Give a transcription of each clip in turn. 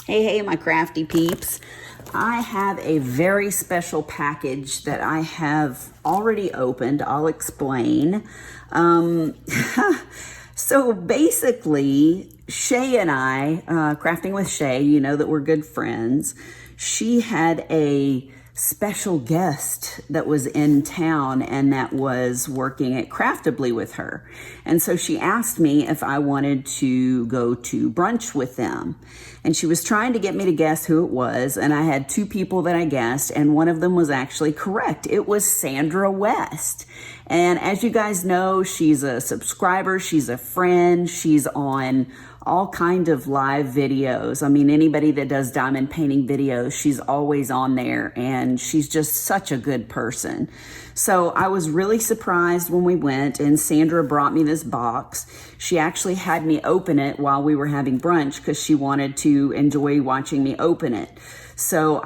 Hey, my crafty peeps. I have a very special package that I have already opened. I'll explain. So basically, Shay and I, Crafting with Shay, you know that we're good friends. She had a special guest that was in town and that was working at Craftably with her. And so she asked me if I wanted to go to brunch with them. And she was trying to get me to guess who it was. And I had two people that I guessed, and one of them was actually correct. It was Sandra West. And as you guys know, she's a subscriber, she's a friend, she's on all kind of live videos. I mean, anybody that does diamond painting videos, she's always on there, and she's just such a good person. So I was really surprised when we went, and Sandra brought me this box. She actually had me open it while we were having brunch because she wanted to enjoy watching me open it. So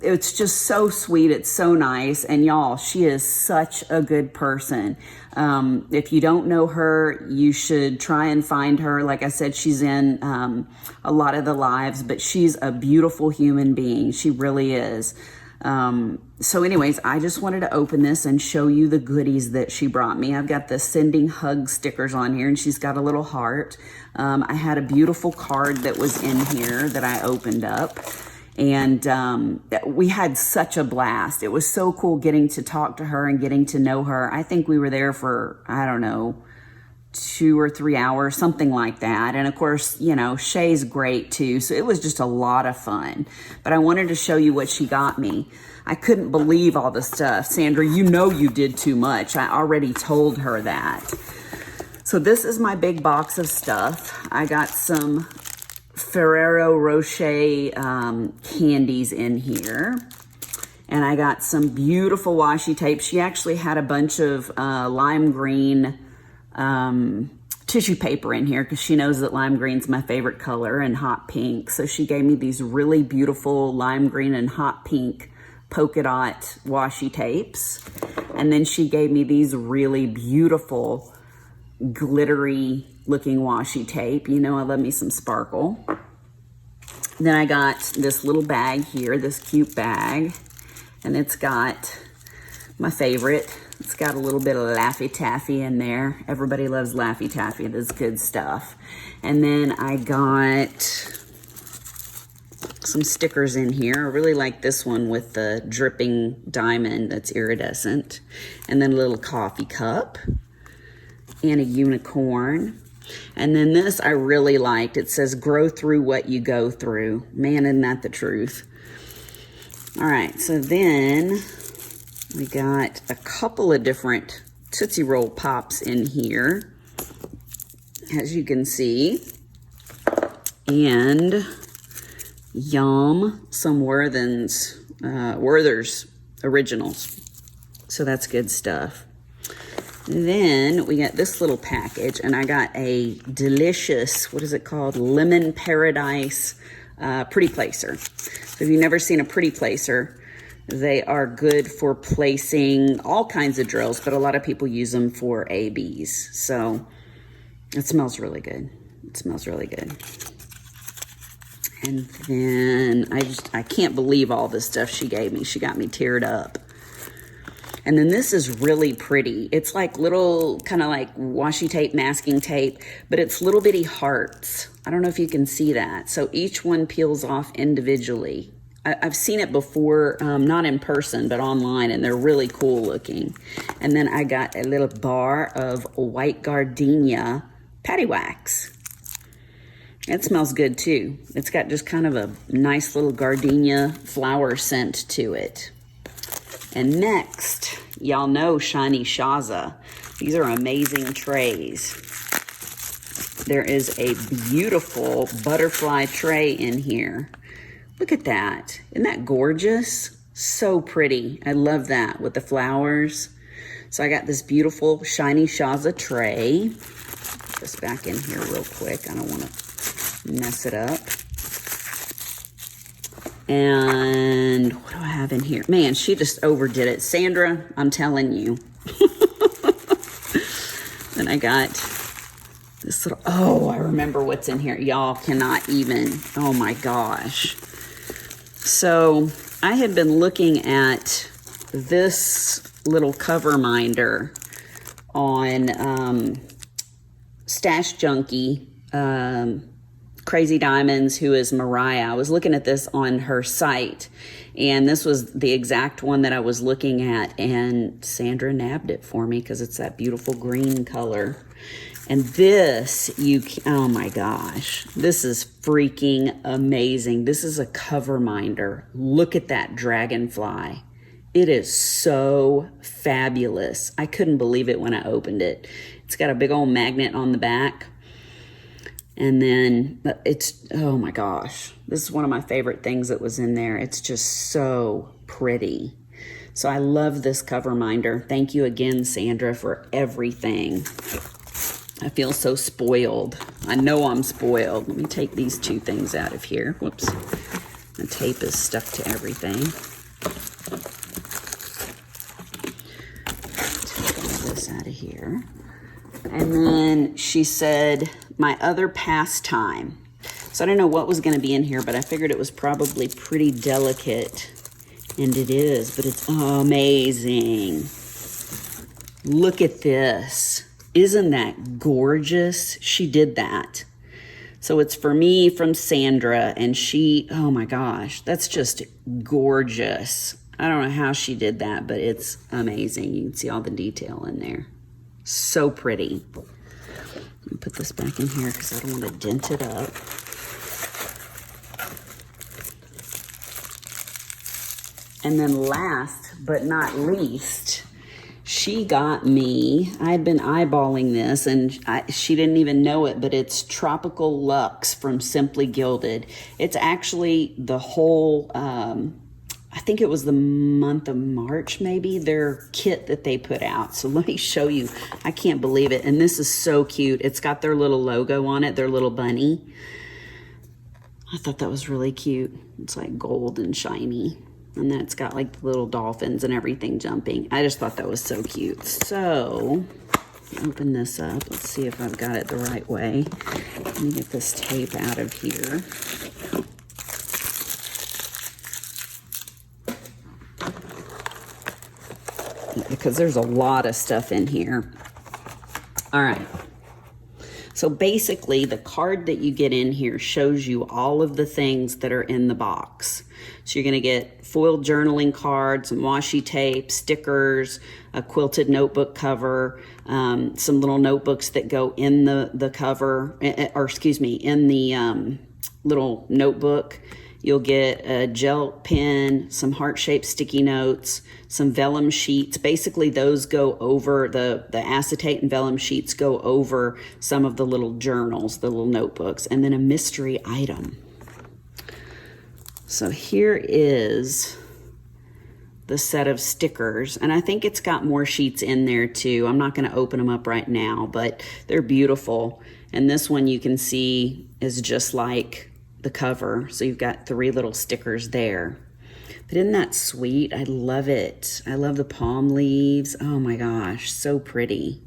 it's just so sweet. It's so nice. And y'all, she is such a good person. If you don't know her, you should try and find her. Like I said, she's in a lot of the lives, but she's a beautiful human being. She really is. So anyways, I just wanted to open this and show you the goodies that she brought me. I've got the sending hug stickers on here, and she's got a little heart. I had a beautiful card that was in here that I opened up. And we had such a blast. It was so cool getting to talk to her and getting to know her. I think we were there for, I don't know, 2 or 3 hours, something like that. And of course, you know, Shay's great too. So it was just a lot of fun. But I wanted to show you what she got me. I couldn't believe all the stuff. Sandra, you know you did too much. I already told her that. So this is my big box of stuff. I got some Ferrero Rocher candies in here, and I got some beautiful washi tape. She actually had a bunch of lime green tissue paper in here because she knows that lime green's my favorite color, and hot pink. So she gave me these really beautiful lime green and hot pink polka dot washi tapes, and then she gave me these really beautiful glittery looking washi tape. You know I love me some sparkle. Then I got this little bag here, this cute bag, and it's got my favorite. It's got a little bit of Laffy Taffy in there. Everybody loves Laffy Taffy. That's good stuff. And then I got some stickers in here. I really like this one with the dripping diamond that's iridescent. And then a little coffee cup and a unicorn. And then this I really liked. It says, grow through what you go through. Man, isn't that the truth? All right, so then we got a couple of different Tootsie Roll Pops in here, as you can see. And yum, some Werther's Originals. So that's good stuff. Then we got this little package, and I got a delicious, what is it called? Lemon Paradise Pretty Placer. So if you've never seen a Pretty Placer, they are good for placing all kinds of drills, but a lot of people use them for ABs. So it smells really good. It smells really good. And then I can't believe all this stuff she gave me. She got me teared up. And then this is really pretty. It's like little, kind of like washi tape, masking tape, but it's little bitty hearts. I don't know if you can see that. So each one peels off individually. I've seen it before, not in person, but online, and they're really cool looking. And then I got a little bar of white gardenia patty wax. It smells good too. It's got just kind of a nice little gardenia flower scent to it. And next, y'all know Shiny Shaza. These are amazing trays. There is a beautiful butterfly tray in here. Look at that. Isn't that gorgeous? So pretty. I love that with the flowers. So I got this beautiful Shiny Shaza tray. Put this back in here real quick. I don't want to mess it up. And what do I have in here? Man, she just overdid it. Sandra, I'm telling you. Then I got This little, oh, I remember what's in here. Y'all cannot even, oh my gosh. So I had been looking at this little cover minder on Stash Junkie, Crazy Diamonds, who is Mariah. I was looking at this on her site, and this was the exact one that I was looking at, and Sandra nabbed it for me because it's that beautiful green color. And this, oh my gosh, this is freaking amazing. This is a cover minder. Look at that dragonfly. It is so fabulous. I couldn't believe it when I opened it. It's got a big old magnet on the back. And then it's, oh my gosh, this is one of my favorite things that was in there. It's just so pretty. So I love this cover minder. Thank you again, Sandra, for everything. I feel so spoiled. I know I'm spoiled. Let me take these two things out of here. Whoops. The tape is stuck to everything. Take all this out of here. And then she said, my other pastime. So I don't know what was going to be in here, but I figured it was probably pretty delicate. And it is, but it's amazing. Look at this. Isn't that gorgeous? She did that. So it's for me from Sandra, and she, oh my gosh, that's just gorgeous. I don't know how she did that, but it's amazing. You can see all the detail in there. So pretty. Let me put this back in here because I don't want to dent it up. And then last but not least, she got me, I'd been eyeballing this, and she didn't even know it, but it's Tropical Luxe from Simply Gilded. It's actually the whole, I think it was the month of March, maybe, their kit that they put out. So let me show you. I can't believe it. And this is so cute. It's got their little logo on it, their little bunny. I thought that was really cute. It's like gold and shiny. And then it's got like the little dolphins and everything jumping. I just thought that was so cute. So, open this up. Let's see if I've got it the right way. Let me get this tape out of here. Because there's a lot of stuff in here. All right. So basically, the card that you get in here shows you all of the things that are in the box. So you're going to get foiled journaling cards, some washi tape, stickers, a quilted notebook cover, some little notebooks that go in the cover, or excuse me, in the little notebook. You'll get a gel pen, some heart-shaped sticky notes, some vellum sheets. Basically, those go over, the acetate and vellum sheets go over some of the little journals, the little notebooks, and then a mystery item. So here is the set of stickers, and I think it's got more sheets in there too. I'm not going to open them up right now, but they're beautiful. And this one you can see is just like the cover. So you've got 3 little stickers there. But isn't that sweet? I love it. I love the palm leaves. Oh my gosh, so pretty.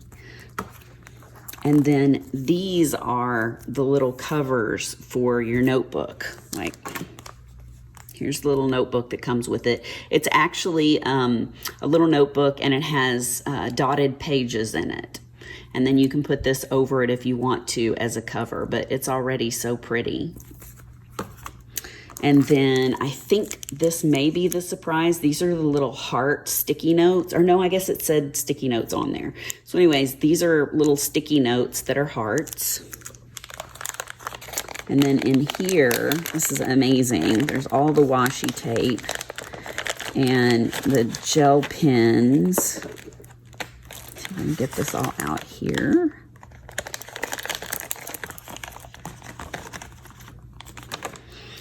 And then these are the little covers for your notebook. Like, here's the little notebook that comes with it. It's actually a little notebook, and it has dotted pages in it. And then you can put this over it if you want to as a cover, but it's already so pretty. And then I think this may be the surprise. These are the little heart sticky notes. Or no, I guess it said sticky notes on there. So anyways, these are little sticky notes that are hearts. And then in here, this is amazing. There's all the washi tape and the gel pens. See if I can get this all out here.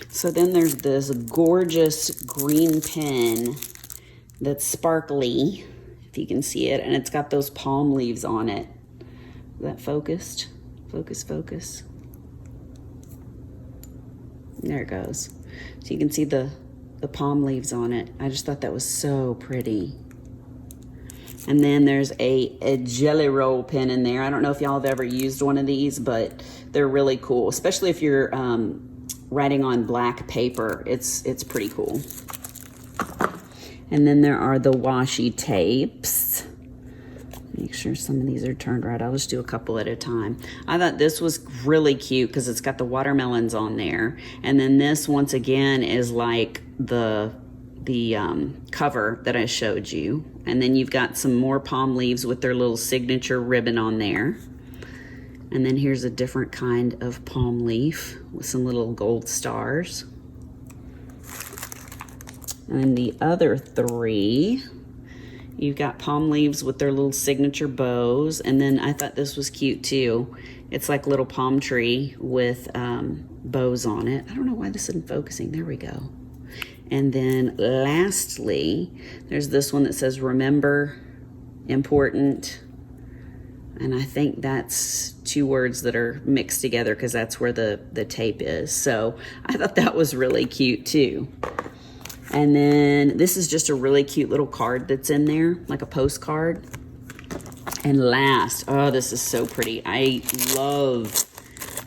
So then there's this gorgeous green pen that's sparkly, if you can see it, and it's got those palm leaves on it. Is that focused? Focus, focus. There it goes. So you can see the palm leaves on it. I just thought that was so pretty. And then there's a jelly roll pen in there. I don't know if y'all have ever used one of these, but they're really cool, especially if you're writing on black paper. It's pretty cool. And then there are the washi tapes. Make sure some of these are turned right. I'll just do a couple at a time. I thought this was really cute because it's got the watermelons on there. And then this, once again, is like the cover that I showed you. And then you've got some more palm leaves with their little signature ribbon on there. And then here's a different kind of palm leaf with some little gold stars. And then the other three, you've got palm leaves with their little signature bows. And then I thought this was cute too. It's like a little palm tree with bows on it. I don't know why this isn't focusing. There we go. And then lastly, there's this one that says, remember, important. And I think that's two words that are mixed together because that's where the tape is. So I thought that was really cute too. And then this is just a really cute little card that's in there, like a postcard. And last, oh, this is so pretty. I love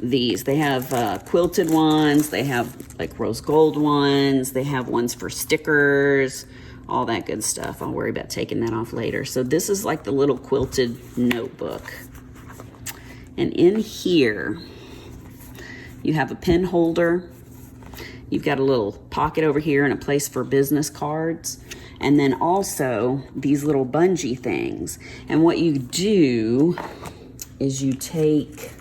these. They have quilted ones. They have like rose gold ones. They have ones for stickers, all that good stuff. I'll worry about taking that off later. So this is like the little quilted notebook. And in here, you have a pen holder. You've got a little pocket over here and a place for business cards. And then also these little bungee things. And what you do is you take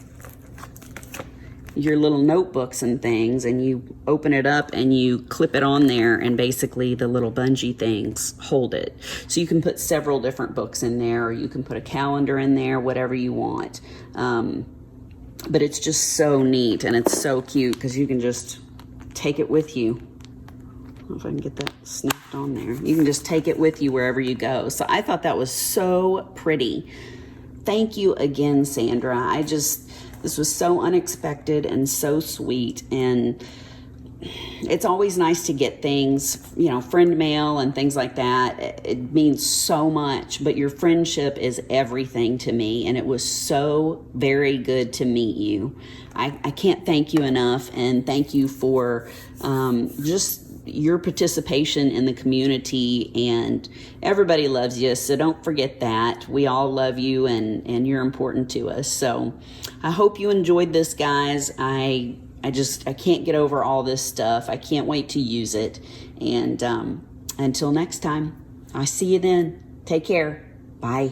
your little notebooks and things and you open it up and you clip it on there, and basically the little bungee things hold it. So you can put several different books in there, or you can put a calendar in there, whatever you want. But it's just so neat and it's so cute because you can just take it with you. I don't know if I can get that snapped on there. You can just take it with you wherever you go. So I thought that was so pretty. Thank you again, Sandra. This was so unexpected and so sweet. And it's always nice to get things, you know, friend mail and things like that. It means so much, but your friendship is everything to me. And it was so very good to meet you. I can't thank you enough, and thank you for just your participation in the community, and everybody loves you. So don't forget that. We all love you, and you're important to us. So I hope you enjoyed this, guys. I can't get over all this stuff. I can't wait to use it. And until next time, I'll see you then. Take care. Bye.